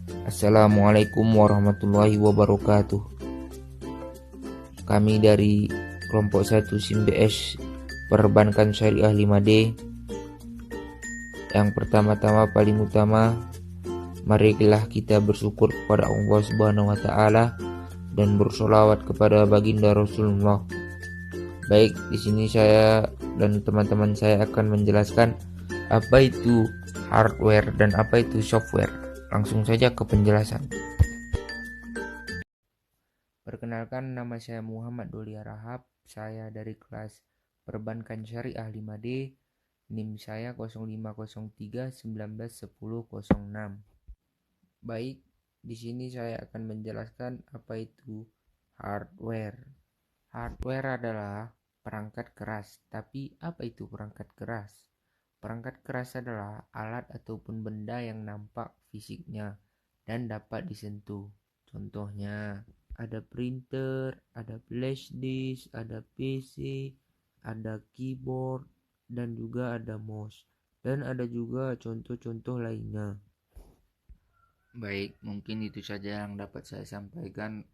Assalamualaikum warahmatullahi wabarakatuh. Kami dari kelompok 1 SIMBS Perbankan Syariah 5D. Yang pertama-tama paling utama, marilah kita bersyukur kepada Allah Subhanahu wa taala dan bersolawat kepada baginda Rasulullah. Baik, di sini saya dan teman-teman saya akan menjelaskan apa itu hardware dan apa itu software. Langsung saja ke penjelasan. Perkenalkan, nama saya Muhammad Dolia Rahab. Saya dari kelas Perbankan Syariah 5D. NIM saya 0503191006. Baik, di sini saya akan menjelaskan apa itu hardware. Hardware adalah perangkat keras. Tapi apa itu perangkat keras? Perangkat keras adalah alat ataupun benda yang nampak fisiknya dan dapat disentuh. Contohnya, ada printer, ada flash disk, ada PC, ada keyboard, dan juga ada mouse. Dan ada juga contoh-contoh lainnya. Baik, mungkin itu saja yang dapat saya sampaikan.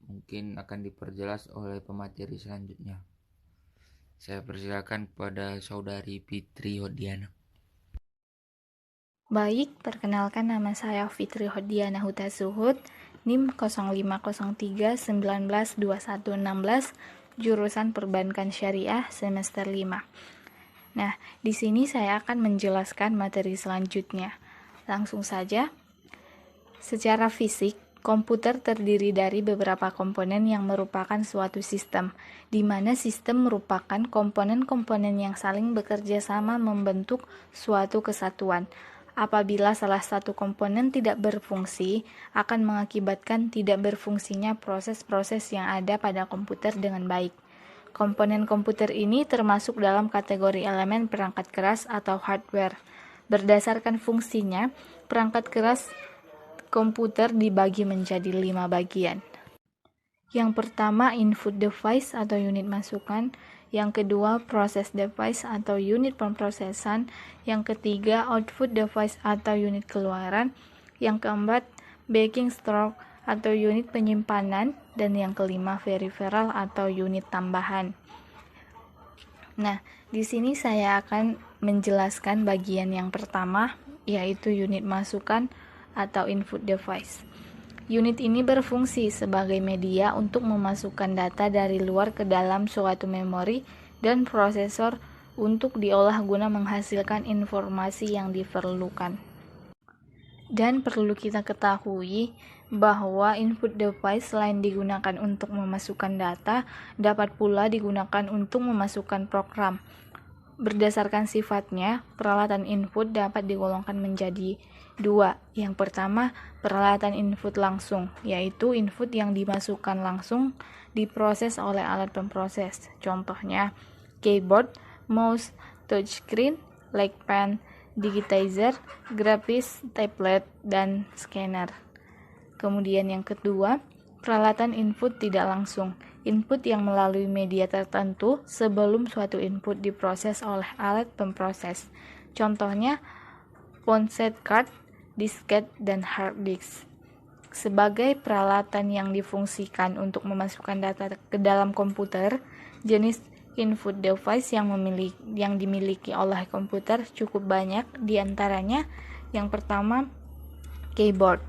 Mungkin akan diperjelas oleh pemateri selanjutnya. Saya persilakan kepada Saudari Fitri Hodiana. Baik, perkenalkan nama saya Fitri Hodiana Huta Suhud, NIM 0503192116, jurusan Perbankan Syariah semester 5. Nah, di sini saya akan menjelaskan materi selanjutnya. Langsung saja. Secara fisik, komputer terdiri dari beberapa komponen yang merupakan suatu sistem, di mana sistem merupakan komponen-komponen yang saling bekerja sama membentuk suatu kesatuan. Apabila salah satu komponen tidak berfungsi, akan mengakibatkan tidak berfungsinya proses-proses yang ada pada komputer dengan baik. Komponen komputer ini termasuk dalam kategori elemen perangkat keras atau hardware. Berdasarkan fungsinya, perangkat keras komputer dibagi menjadi 5 bagian. Yang pertama, input device atau unit masukan. Yang kedua, process device atau unit pemrosesan. Yang ketiga, output device atau unit keluaran. Yang keempat, backing stroke atau unit penyimpanan. Dan yang kelima, peripheral atau unit tambahan. Nah, di sini saya akan menjelaskan bagian yang pertama, yaitu unit masukan atau input device. Unit ini berfungsi sebagai media untuk memasukkan data dari luar ke dalam suatu memori dan prosesor untuk diolah guna menghasilkan informasi yang diperlukan. Dan perlu kita ketahui bahwa input device selain digunakan untuk memasukkan data, dapat pula digunakan untuk memasukkan program. Berdasarkan sifatnya, peralatan input dapat digolongkan menjadi dua. Yang pertama, peralatan input langsung, yaitu input yang dimasukkan langsung diproses oleh alat pemproses. Contohnya, keyboard, mouse, touchscreen, like pen, digitizer, grafis, tablet, dan scanner. Kemudian yang kedua, peralatan input tidak langsung, input yang melalui media tertentu sebelum suatu input diproses oleh alat pemproses. Contohnya, ponsel card, disket, dan hard disk. Sebagai peralatan yang difungsikan untuk memasukkan data ke dalam komputer, jenis input device yang dimiliki oleh komputer cukup banyak. Di antaranya, yang pertama, keyboard.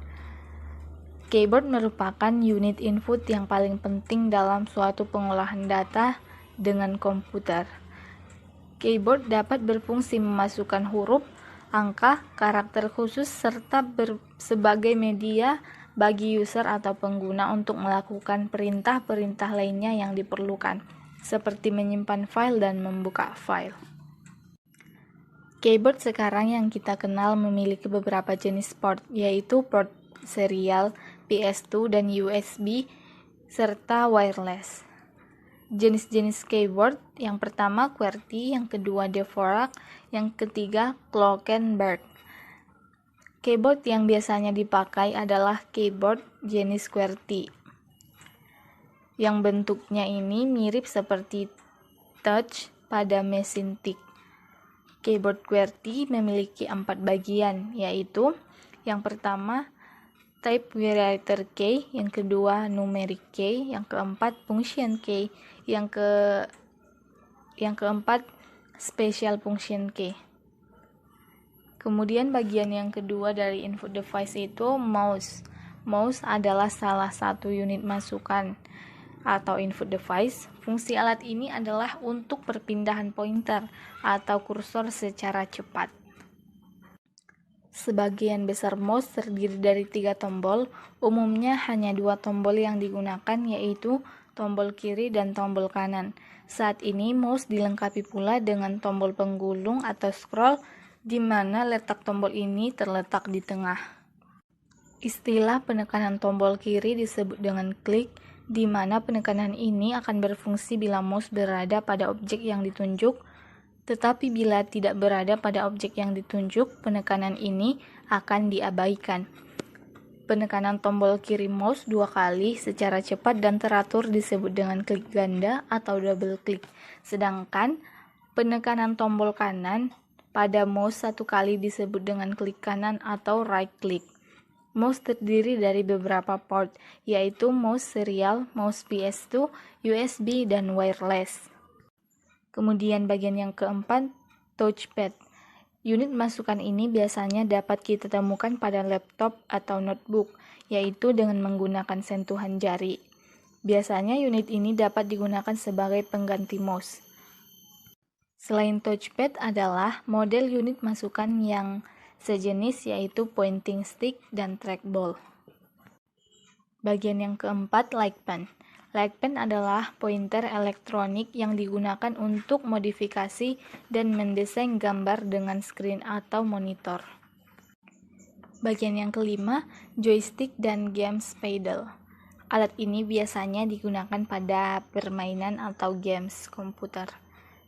Keyboard merupakan unit input yang paling penting dalam suatu pengolahan data dengan komputer. Keyboard dapat berfungsi memasukkan huruf, angka, karakter khusus, serta sebagai media bagi user atau pengguna untuk melakukan perintah-perintah lainnya yang diperlukan, seperti menyimpan file dan membuka file. Keyboard sekarang yang kita kenal memiliki beberapa jenis port, yaitu port serial, PS2, dan USB, serta wireless. Jenis-jenis keyboard, yang pertama QWERTY, yang kedua Dvorak, yang ketiga Glockenberg. Keyboard yang biasanya dipakai adalah keyboard jenis QWERTY, yang bentuknya ini mirip seperti touch pada mesin tik. Keyboard QWERTY memiliki 4 bagian, yaitu yang pertama type writer key, yang kedua numeric key, yang keempat function key, yang keempat special function key. Kemudian bagian yang kedua dari input device itu mouse. Mouse adalah salah satu unit masukan atau input device. Fungsi alat ini adalah untuk perpindahan pointer atau kursor secara cepat. Sebagian besar mouse terdiri dari 3 tombol, umumnya hanya 2 tombol yang digunakan, yaitu tombol kiri dan tombol kanan. Saat ini mouse dilengkapi pula dengan tombol penggulung atau scroll, di mana letak tombol ini terletak di tengah. Istilah penekanan tombol kiri disebut dengan klik, di mana penekanan ini akan berfungsi bila mouse berada pada objek yang ditunjuk, tetapi bila tidak berada pada objek yang ditunjuk, penekanan ini akan diabaikan. Penekanan tombol kiri mouse 2 kali secara cepat dan teratur disebut dengan klik ganda atau double klik. Sedangkan penekanan tombol kanan pada mouse 1 kali disebut dengan klik kanan atau right click. Mouse terdiri dari beberapa port, yaitu mouse serial, mouse PS2, USB, dan wireless. Kemudian bagian yang keempat, touchpad. Unit masukan ini biasanya dapat kita temukan pada laptop atau notebook, yaitu dengan menggunakan sentuhan jari. Biasanya unit ini dapat digunakan sebagai pengganti mouse. Selain touchpad adalah model unit masukan yang sejenis, yaitu pointing stick dan trackball. Bagian yang keempat, light pen. Light pen adalah pointer elektronik yang digunakan untuk modifikasi dan mendesain gambar dengan screen atau monitor. Bagian yang kelima, joystick dan games paddle. Alat ini biasanya digunakan pada permainan atau games komputer.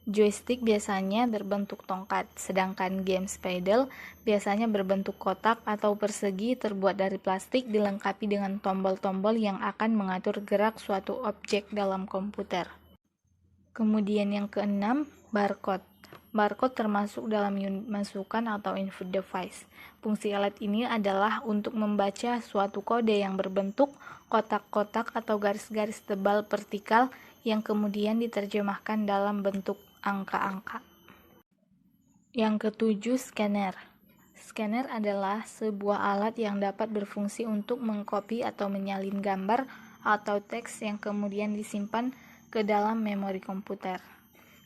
Joystick biasanya berbentuk tongkat, sedangkan games paddle biasanya berbentuk kotak atau persegi terbuat dari plastik dilengkapi dengan tombol-tombol yang akan mengatur gerak suatu objek dalam komputer. Kemudian yang keenam, barcode. Barcode termasuk dalam unit masukan atau input device. Fungsi alat ini adalah untuk membaca suatu kode yang berbentuk kotak-kotak atau garis-garis tebal vertikal yang kemudian diterjemahkan dalam bentuk angka-angka. Yang ketujuh, scanner. Scanner adalah sebuah alat yang dapat berfungsi untuk mengcopy atau menyalin gambar atau teks yang kemudian disimpan ke dalam memori komputer.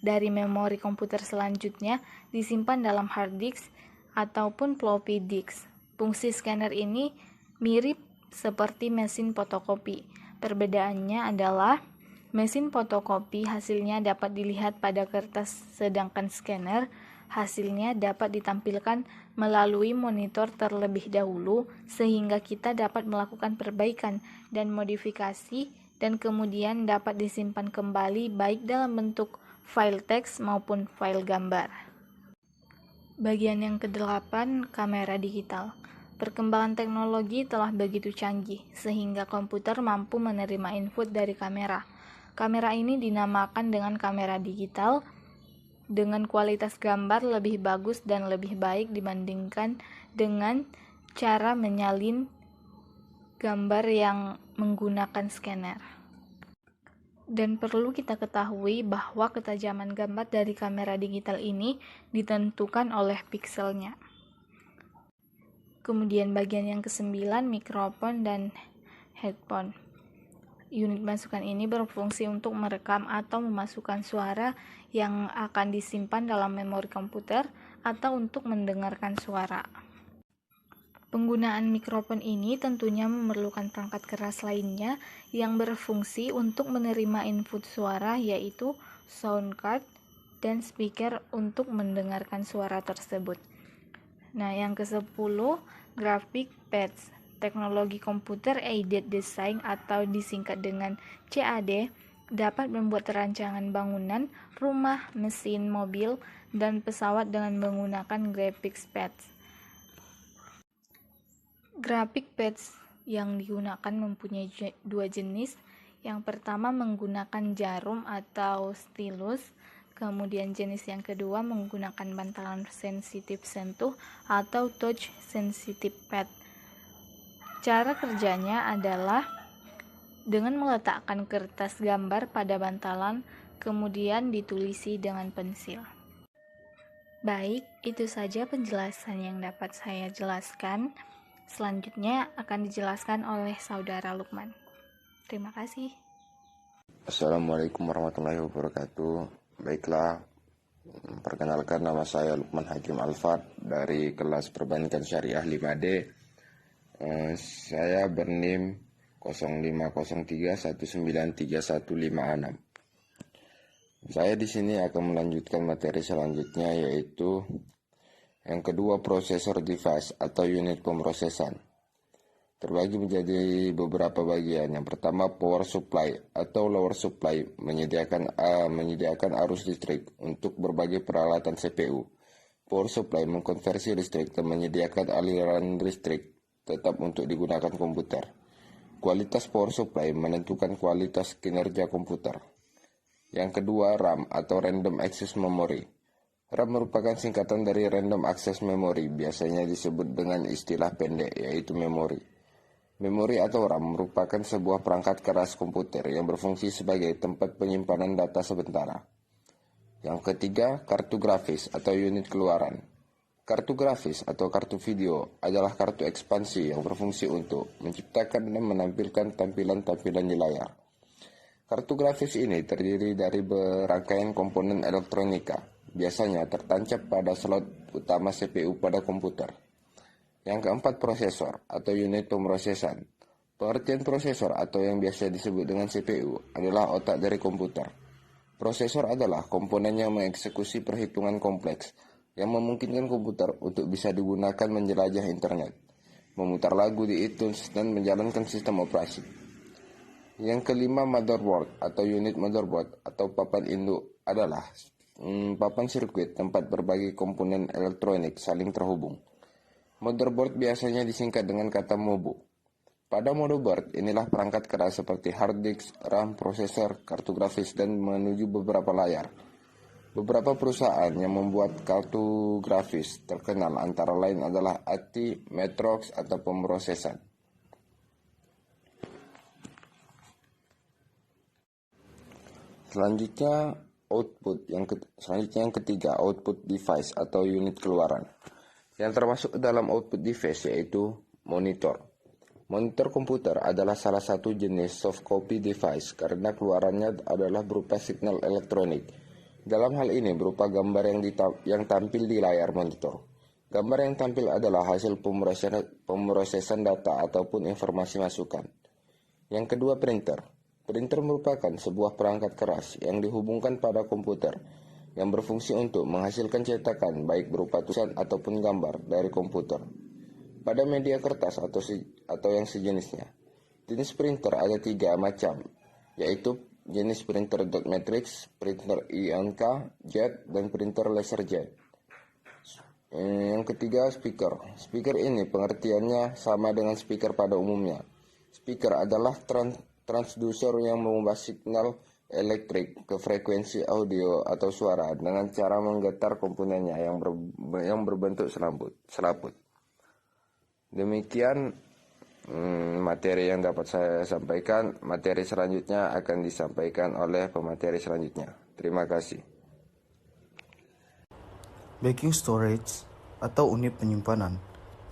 Dari memori komputer selanjutnya disimpan dalam hard disk ataupun floppy disk. Fungsi scanner ini mirip seperti mesin fotokopi. Perbedaannya adalah mesin fotokopi hasilnya dapat dilihat pada kertas, sedangkan scanner hasilnya dapat ditampilkan melalui monitor terlebih dahulu sehingga kita dapat melakukan perbaikan dan modifikasi dan kemudian dapat disimpan kembali baik dalam bentuk file teks maupun file gambar. Bagian yang kedelapan, kamera digital. Perkembangan teknologi telah begitu canggih sehingga komputer mampu menerima input dari kamera. Kamera ini dinamakan dengan kamera digital dengan kualitas gambar lebih bagus dan lebih baik dibandingkan dengan cara menyalin gambar yang menggunakan scanner. Dan perlu kita ketahui bahwa ketajaman gambar dari kamera digital ini ditentukan oleh pikselnya. Kemudian bagian yang kesembilan, mikrofon dan headphone. Unit masukan ini berfungsi untuk merekam atau memasukkan suara yang akan disimpan dalam memori komputer atau untuk mendengarkan suara. Penggunaan mikrofon ini tentunya memerlukan perangkat keras lainnya yang berfungsi untuk menerima input suara, yaitu sound card dan speaker untuk mendengarkan suara tersebut. Nah, yang ke-10, graphic pads. Teknologi Computer Aided Design atau disingkat dengan CAD dapat membuat rancangan bangunan, rumah, mesin, mobil, dan pesawat dengan menggunakan graphics pads. Graphic pads yang digunakan mempunyai 2 jenis. Yang pertama menggunakan jarum atau stylus, kemudian jenis yang kedua menggunakan bantalan sensitif sentuh atau touch sensitive pad. Cara kerjanya adalah dengan meletakkan kertas gambar pada bantalan, kemudian ditulisi dengan pensil. Baik, itu saja penjelasan yang dapat saya jelaskan. Selanjutnya akan dijelaskan oleh Saudara Lukman. Terima kasih. Assalamualaikum warahmatullahi wabarakatuh. Baiklah, perkenalkan nama saya Lukman Hakim Alfat dari kelas Perbankan Syariah 5D. Saya bernim 0503193156. Saya di sini akan melanjutkan materi selanjutnya, yaitu yang kedua, prosesor device atau unit pemrosesan. Terbagi menjadi beberapa bagian. Yang pertama, power supply atau lower supply, menyediakan arus listrik untuk berbagai peralatan CPU. Power supply mengkonversi listrik dan menyediakan aliran listrik tetap untuk digunakan komputer. Kualitas power supply menentukan kualitas kinerja komputer. Yang kedua, RAM atau Random Access Memory. RAM merupakan singkatan dari Random Access Memory, biasanya disebut dengan istilah pendek yaitu memori. Memori atau RAM merupakan sebuah perangkat keras komputer yang berfungsi sebagai tempat penyimpanan data sementara. Yang ketiga, kartu grafis atau unit keluaran. Kartu grafis atau kartu video adalah kartu ekspansi yang berfungsi untuk menciptakan dan menampilkan tampilan-tampilan di layar. Kartu grafis ini terdiri dari berangkaian komponen elektronika, biasanya tertancap pada slot utama CPU pada komputer. Yang keempat, prosesor atau unit pemrosesan. Pengertian prosesor atau yang biasa disebut dengan CPU adalah otak dari komputer. Prosesor adalah komponen yang mengeksekusi perhitungan kompleks yang memungkinkan komputer untuk bisa digunakan menjelajah internet, memutar lagu di iTunes, dan menjalankan sistem operasi. Yang kelima, motherboard atau unit motherboard atau papan induk adalah papan sirkuit tempat berbagai komponen elektronik saling terhubung. Motherboard biasanya disingkat dengan kata MOBO. Pada motherboard, inilah perangkat keras seperti hard disk, RAM, prosesor, kartu grafis, dan menuju beberapa layar. Beberapa perusahaan yang membuat kartu grafis terkenal antara lain adalah ATI, Matrox, atau pemrosesan. Selanjutnya yang ketiga, output device atau unit keluaran. Yang termasuk dalam output device yaitu monitor. Monitor komputer adalah salah satu jenis soft copy device karena keluarannya adalah berupa signal elektronik. Dalam hal ini berupa gambar yang tampil di layar monitor. Gambar yang tampil adalah hasil pemrosesan data ataupun informasi masukan. Yang kedua, printer. Printer merupakan sebuah perangkat keras yang dihubungkan pada komputer yang berfungsi untuk menghasilkan cetakan baik berupa tulisan ataupun gambar dari komputer pada media kertas atau yang sejenisnya. Jenis printer ada 3 macam, yaitu jenis printer dot matrix, printer INK, jet, dan printer laser jet. Yang ketiga, speaker. Speaker ini pengertiannya sama dengan speaker pada umumnya. Speaker adalah transducer yang mengubah signal elektrik ke frekuensi audio atau suara dengan cara menggetar komponennya yang berbentuk selaput. Demikian materi yang dapat saya sampaikan. Materi selanjutnya akan disampaikan oleh pemateri selanjutnya. Terima kasih. Backing storage atau unit penyimpanan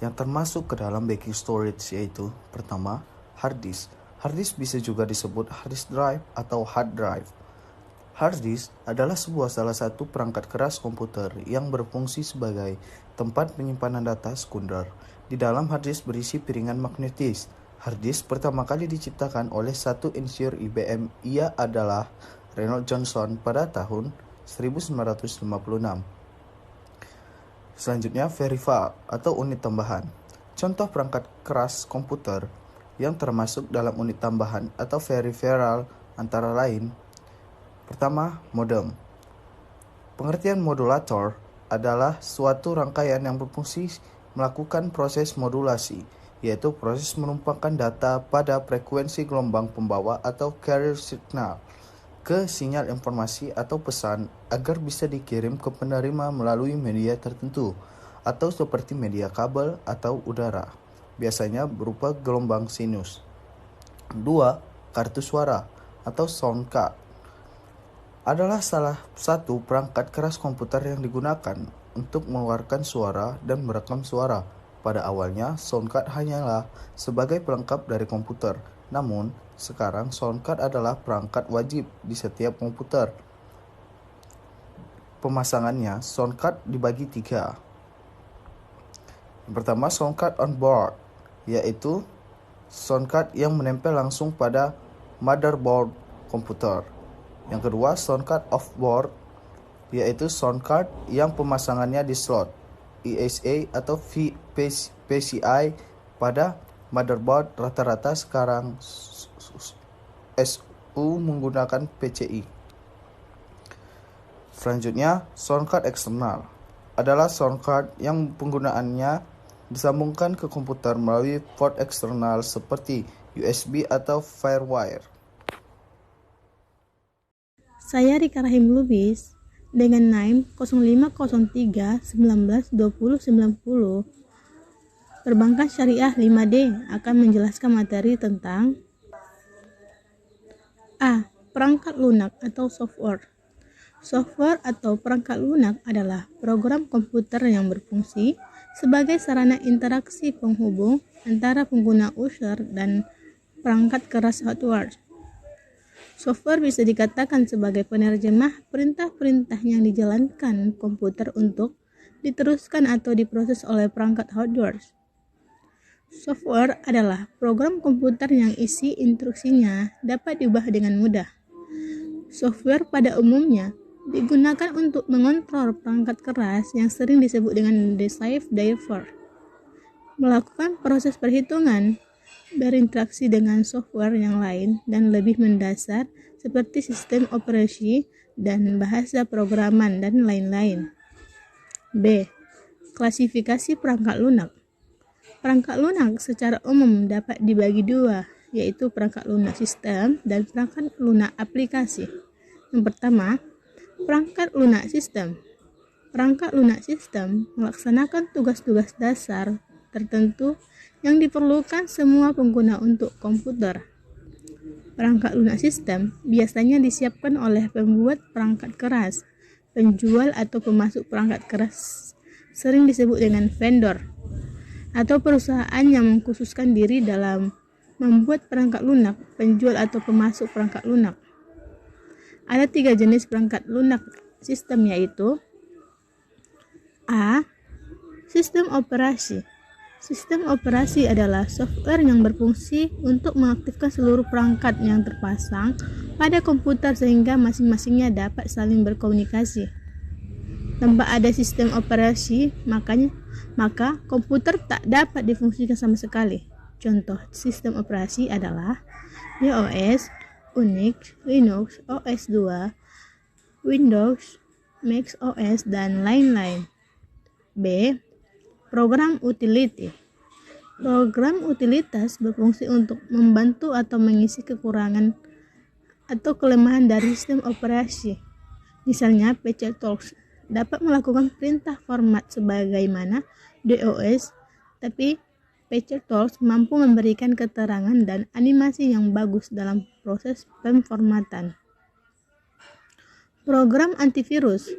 yang termasuk ke dalam backing storage yaitu pertama, hard disk. Hard disk bisa juga disebut hard disk drive atau hard drive. Hard disk adalah salah satu perangkat keras komputer yang berfungsi sebagai tempat penyimpanan data sekunder. Di dalam hard disk berisi piringan magnetis. Hard disk pertama kali diciptakan oleh satu insinyur IBM. Ia adalah Reynold Johnson pada tahun 1956. Selanjutnya, peripheral atau unit tambahan. Contoh perangkat keras komputer yang termasuk dalam unit tambahan atau peripheral antara lain. Pertama, modem. Pengertian modulator adalah suatu rangkaian yang berfungsi melakukan proses modulasi, yaitu proses menumpangkan data pada frekuensi gelombang pembawa atau carrier signal ke sinyal informasi atau pesan agar bisa dikirim ke penerima melalui media tertentu atau seperti media kabel atau udara. biasanya berupa gelombang sinus. 2. Kartu suara atau sound card adalah salah satu perangkat keras komputer yang digunakan untuk mengeluarkan suara dan merekam suara. Pada awalnya, sound card hanyalah sebagai pelengkap dari komputer. Namun, sekarang sound card adalah perangkat wajib di setiap komputer. Pemasangannya, sound card dibagi 3. Yang pertama, sound card on board, yaitu sound card yang menempel langsung pada motherboard komputer. Yang kedua, sound card off board, yaitu sound card yang pemasangannya di slot ESA atau PCI pada motherboard. Rata-rata sekarang SU menggunakan PCI. Selanjutnya, sound card eksternal adalah sound card yang penggunaannya disambungkan ke komputer melalui port eksternal seperti USB atau Firewire. Saya Rika Rahim Lubis dengan NAIM 0503 19 20 90. Perbankan Syariah 5D akan menjelaskan materi tentang A. Perangkat lunak atau software. Software atau perangkat lunak adalah program komputer yang berfungsi sebagai sarana interaksi penghubung antara pengguna user dan perangkat keras hardware. Software bisa dikatakan sebagai penerjemah perintah-perintah yang dijalankan komputer untuk diteruskan atau diproses oleh perangkat hardware. Software adalah program komputer yang isi instruksinya dapat diubah dengan mudah. Software pada umumnya digunakan untuk mengontrol perangkat keras yang sering disebut dengan decisive driver. Melakukan proses perhitungan, berinteraksi dengan software yang lain dan lebih mendasar seperti sistem operasi dan bahasa programan dan lain-lain. B. Klasifikasi perangkat lunak. Perangkat lunak secara umum dapat dibagi dua, yaitu perangkat lunak sistem dan perangkat lunak aplikasi. Yang pertama, perangkat lunak sistem. Perangkat lunak sistem melaksanakan tugas-tugas dasar tertentu yang diperlukan semua pengguna untuk komputer. Perangkat lunak sistem biasanya disiapkan oleh pembuat perangkat keras, penjual atau pemasok perangkat keras, sering disebut dengan vendor, atau perusahaan yang mengkhususkan diri dalam membuat perangkat lunak, penjual atau pemasok perangkat lunak. Ada 3 jenis perangkat lunak sistem, yaitu A. Sistem operasi. Sistem operasi adalah software yang berfungsi untuk mengaktifkan seluruh perangkat yang terpasang pada komputer sehingga masing-masingnya dapat saling berkomunikasi. Tanpa ada sistem operasi, maka komputer tak dapat difungsikan sama sekali. Contoh sistem operasi adalah iOS, Unix, Linux, OS2, Windows, Mac OS, dan lain-lain. B. Program utility. Program utilitas berfungsi untuk membantu atau mengisi kekurangan atau kelemahan dari sistem operasi. Misalnya, PC Tools dapat melakukan perintah format sebagaimana DOS, tapi PC Tools mampu memberikan keterangan dan animasi yang bagus dalam proses pemformatan. Program antivirus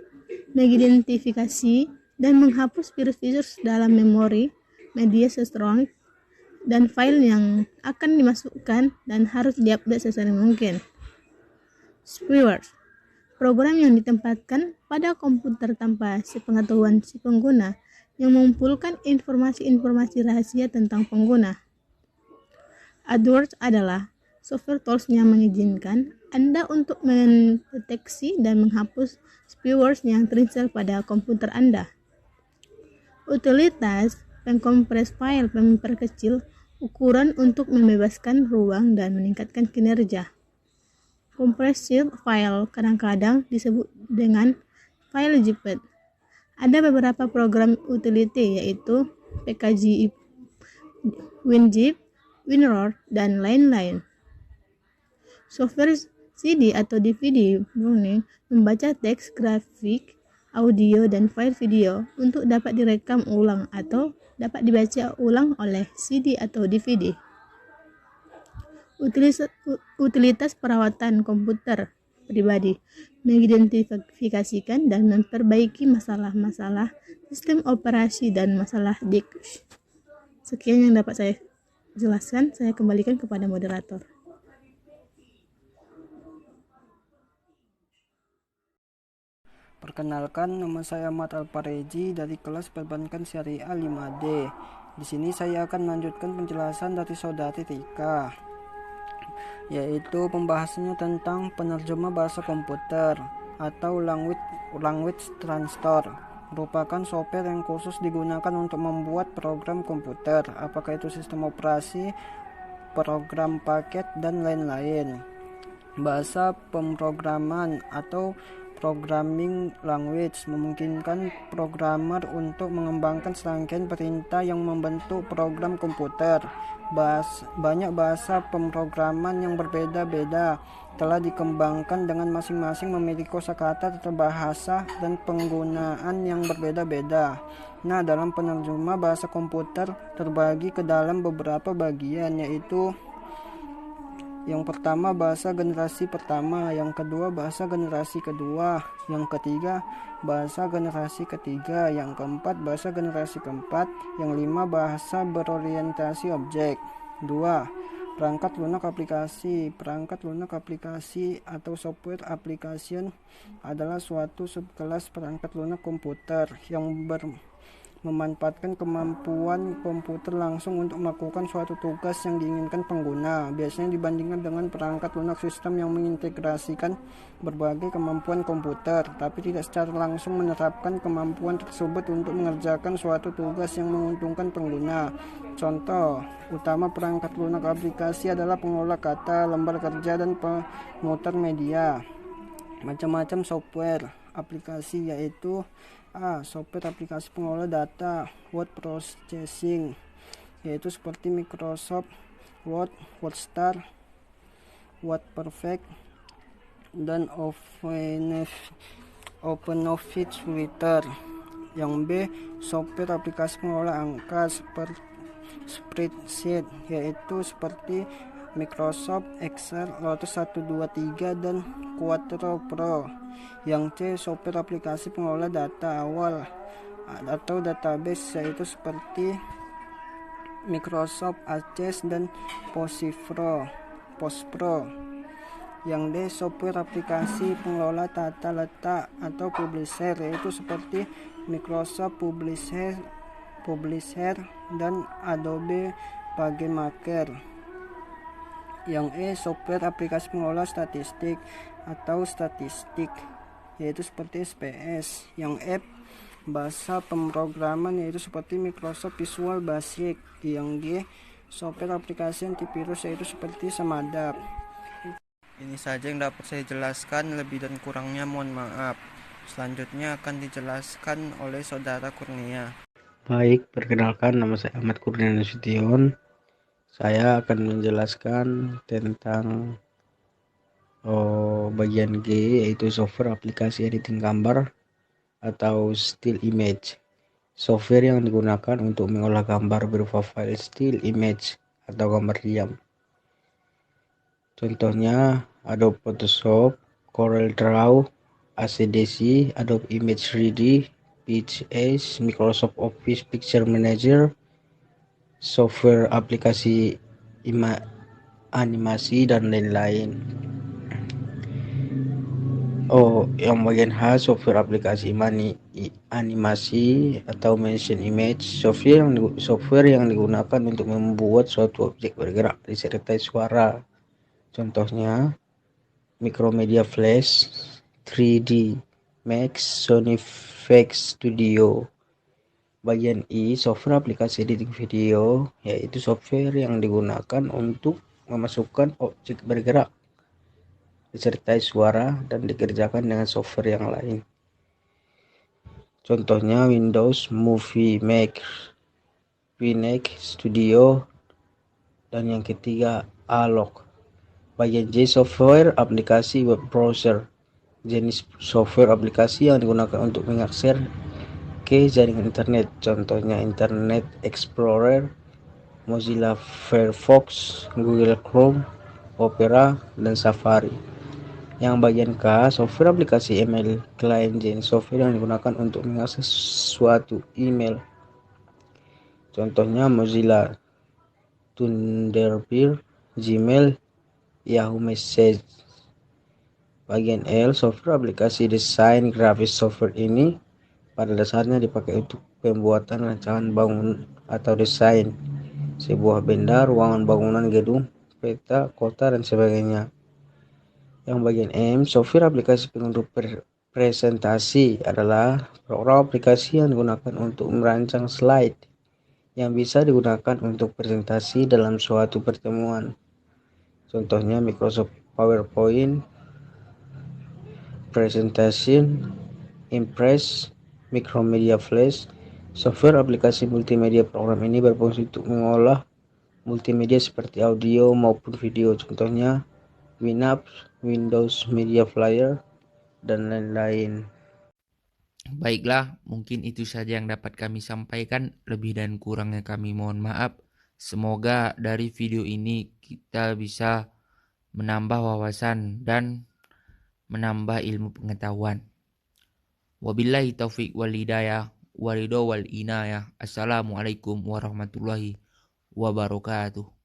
mengidentifikasi dan menghapus virus-virus dalam memori, media elektronik, dan file yang akan dimasukkan dan harus diupdate sesering mungkin. Spyware, program yang ditempatkan pada komputer tanpa sepengetahuan si pengguna yang mengumpulkan informasi-informasi rahasia tentang pengguna. AdWords adalah software tools yang mengizinkan Anda untuk mendeteksi dan menghapus spyware yang terinstall pada komputer Anda. Utilitas pengkompres file memperkecil ukuran untuk membebaskan ruang dan meningkatkan kinerja. Compressed file kadang-kadang disebut dengan file zip. Ada beberapa program utility yaitu PKG, WinZip, WinRAR, dan lain-lain. Software CD atau DVD membaca teks, grafik, audio, dan file video untuk dapat direkam ulang atau dapat dibaca ulang oleh CD atau DVD. Utilitas perawatan komputer pribadi mengidentifikasikan dan memperbaiki masalah-masalah sistem operasi dan masalah DIC. Sekian yang dapat saya jelaskan, saya kembalikan kepada moderator. Perkenalkan, nama saya Ahmad Alpareji dari kelas Perbankan Syariah 5D. Di sini saya akan melanjutkan penjelasan dari saudari Rika, yaitu pembahasannya tentang penerjemah bahasa komputer atau language translator. Merupakan software yang khusus digunakan untuk membuat program komputer, apakah itu sistem operasi, program paket, dan lain-lain. Bahasa pemrograman atau programming language memungkinkan programmer untuk mengembangkan serangkaian perintah yang membentuk program komputer. Banyak bahasa pemrograman yang berbeda-beda telah dikembangkan dengan masing-masing memiliki kosakata atau bahasa dan penggunaan yang berbeda-beda. Nah, dalam penerjemah bahasa komputer terbagi ke dalam beberapa bagian, yaitu yang pertama bahasa generasi pertama, yang kedua bahasa generasi kedua, yang ketiga bahasa generasi ketiga, yang keempat bahasa generasi keempat, yang lima bahasa berorientasi objek. 2. Perangkat lunak aplikasi. Perangkat lunak aplikasi atau software application adalah suatu subkelas perangkat lunak komputer yang memanfaatkan kemampuan komputer langsung untuk melakukan suatu tugas yang diinginkan pengguna. Biasanya dibandingkan dengan perangkat lunak sistem yang mengintegrasikan berbagai kemampuan komputer, tapi tidak secara langsung menerapkan kemampuan tersebut untuk mengerjakan suatu tugas yang menguntungkan pengguna. Contoh utama perangkat lunak aplikasi adalah pengolah kata, lembar kerja, dan pemutar media. Macam-macam software aplikasi, yaitu software aplikasi pengolah data, word processing, yaitu seperti Microsoft Word, WordStar, WordPerfect, dan OpenOffice Writer. Yang B, software aplikasi pengolah angka seperti spreadsheet, yaitu seperti Microsoft Excel, Lotus 123, dan Quadro Pro. Yang C, software aplikasi pengolah data awal atau database, yaitu seperti Microsoft Access dan Postgro. Yang D, software aplikasi pengelola tata letak atau publisher, yaitu seperti Microsoft Publisher dan Adobe PageMaker. Yang E, software aplikasi pengelola statistik atau statistik, yaitu seperti SPS. Yang F, bahasa pemrograman, yaitu seperti Microsoft Visual Basic. Yang G, software aplikasi antivirus, yaitu seperti Samadap. Ini saja yang dapat saya jelaskan, lebih dan kurangnya mohon maaf. Selanjutnya akan dijelaskan oleh saudara Kurnia. Baik, perkenalkan, nama saya Ahmad Kurnia Nasution. Saya akan menjelaskan tentang bagian G, yaitu software aplikasi editing gambar atau still image. Software yang digunakan untuk mengolah gambar berupa file still image atau gambar diam. Contohnya Adobe Photoshop, CorelDRAW, ACDC, Adobe Image 3D, PHS, Microsoft Office Picture Manager, software aplikasi animasi, dan lain-lain. Yang bagian H, software aplikasi animasi atau motion image, software yang digunakan untuk membuat suatu objek bergerak disertai suara. Contohnya Micromedia Flash, 3D Max, Sony FX Studio. Bagian I, software aplikasi editing video, yaitu software yang digunakan untuk memasukkan objek bergerak disertai suara dan dikerjakan dengan software yang lain. Contohnya Windows Movie Maker, Winx Studio, dan yang ketiga Alog. Bagian J, software aplikasi web browser, jenis software aplikasi yang digunakan untuk mengakses berbagai jaringan internet, contohnya Internet Explorer, Mozilla Firefox, Google Chrome, Opera, dan Safari. Yang bagian K, software aplikasi email client jenis software yang digunakan untuk mengakses suatu email. Contohnya Mozilla, Thunderbird, Gmail, Yahoo Message. Bagian L, software aplikasi desain grafis. Software ini pada dasarnya dipakai untuk pembuatan rancangan bangun atau desain sebuah benda, ruangan bangunan, gedung, peta, kota, dan sebagainya. Yang bagian M, software aplikasi pengunduh presentasi adalah program aplikasi yang digunakan untuk merancang slide yang bisa digunakan untuk presentasi dalam suatu pertemuan. Contohnya Microsoft PowerPoint, Presentation, Impress, Micromedia Flash. Software aplikasi multimedia. Program ini berfungsi untuk mengolah multimedia seperti audio maupun video, contohnya Winamp, Windows Media Player, dan lain-lain. Baiklah, mungkin itu saja yang dapat kami sampaikan. Lebih dan kurangnya kami mohon maaf. Semoga dari video ini kita bisa menambah wawasan dan menambah ilmu pengetahuan. Wabillahi taufiq wal hidayah, waridho wal inayah. Assalamualaikum warahmatullahi wabarakatuh.